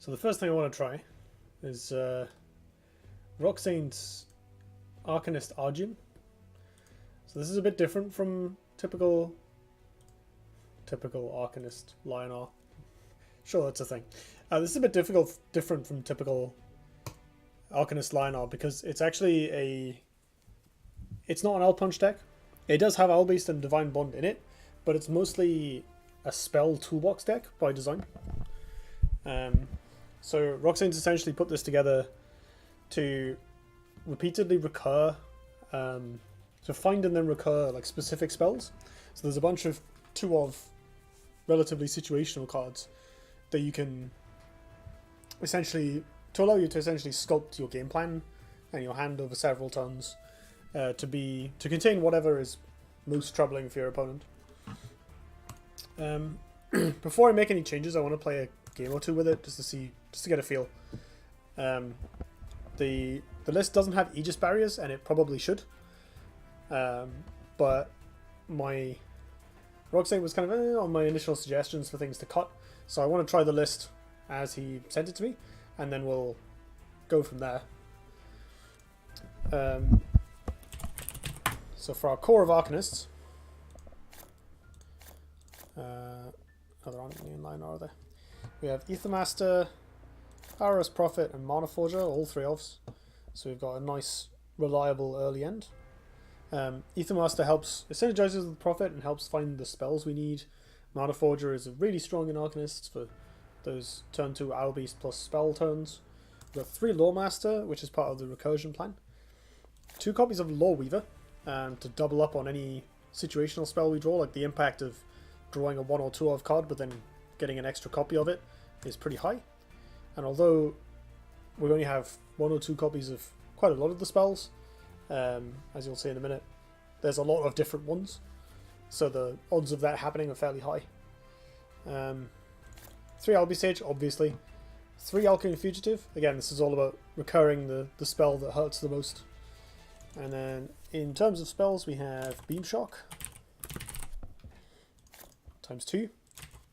So the first thing I want to try is Rocksaint's Arcanyst Argeon. So this is a bit different from typical Arcanyst Lionar. Sure, that's a thing. This is a bit different from typical Arcanyst Lionar because it's actually it's not an Owlpunch deck. It does have Owlbeast and Divine Bond in it, but it's mostly a spell toolbox deck by design. So Rocksaint's essentially put this together to repeatedly recur, to find and then recur like specific spells. So there's a bunch of 2 of relatively situational cards that you can essentially, to allow you to essentially sculpt your game plan and your hand over several turns to contain whatever is most troubling for your opponent. Before I make any changes, I want to play a game or 2 with it just to get a feel. The list doesn't have Aegis barriers, and it probably should. But my Rocksaint was kind of on my initial suggestions for things to cut, so I want to try the list as he sent it to me, and then we'll go from there. So for our core of Arcanysts, there aren't any in line, are there? We have Aethermaster, Aros Prophet, and Mana Forger, all 3 offs. So we've got a nice, reliable early end. Aethermaster helps, it synergizes with the Prophet and helps find the spells we need. Mana Forger is really strong in Arcanysts for those turn 2 Owlbeast plus spell turns. We've got 3 Loremaster, which is part of the recursion plan. 2 copies of Loreweaver to double up on any situational spell we draw, like the impact of drawing a 1 or 2 of card but then getting an extra copy of it is pretty high. And although we only have 1 or 2 copies of quite a lot of the spells, as you'll see in a minute, there's a lot of different ones, so the odds of that happening are fairly high. 3 Albi Sage, obviously. 3 Alchemy Fugitive. Again, this is all about recurring the spell that hurts the most. And then in terms of spells, we have Beam Shock times 2.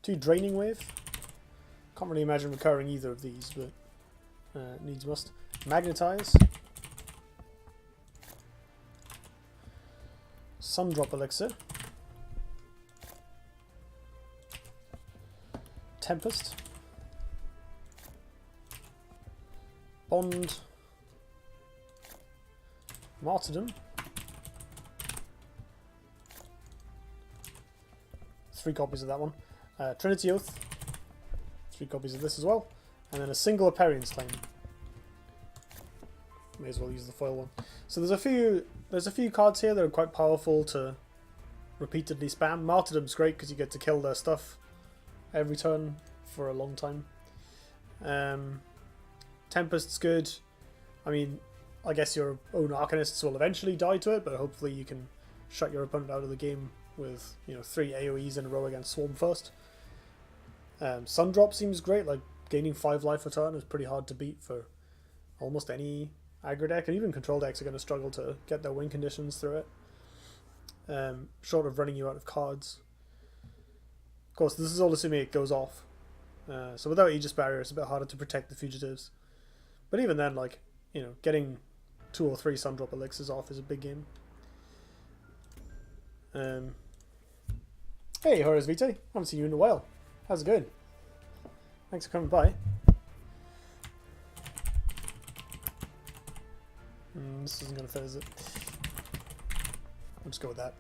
2 Draining Wave. Can't really imagine recurring either of these, but needs must. Magnetize. Sundrop Elixir. Tempest. Bond. Martyrdom. 3 copies of that one. Trinity Oath. 3 copies of this as well. And then a single Aperian's Claim. May as well use the foil one. So there's a few cards here that are quite powerful to repeatedly spam. Martyrdom's great because you get to kill their stuff every turn for a long time. Tempest's good. I mean, I guess your own Arcanysts will eventually die to it, but hopefully you can shut your opponent out of the game with 3 AoEs in a row against Swarm first. Sundrop seems great, like gaining 5 life a turn is pretty hard to beat for almost any aggro deck, and even control decks are going to struggle to get their win conditions through it, short of running you out of cards. Of course, this is all assuming it goes off, so without Aegis Barrier it's a bit harder to protect the fugitives, but even then, like, getting 2 or 3 Sundrop Elixirs off is a big game. Hey Horus Vitae, haven't seen you in a while. How's it going? Thanks for coming by. This isn't going to fit, is it? I'll just go with that.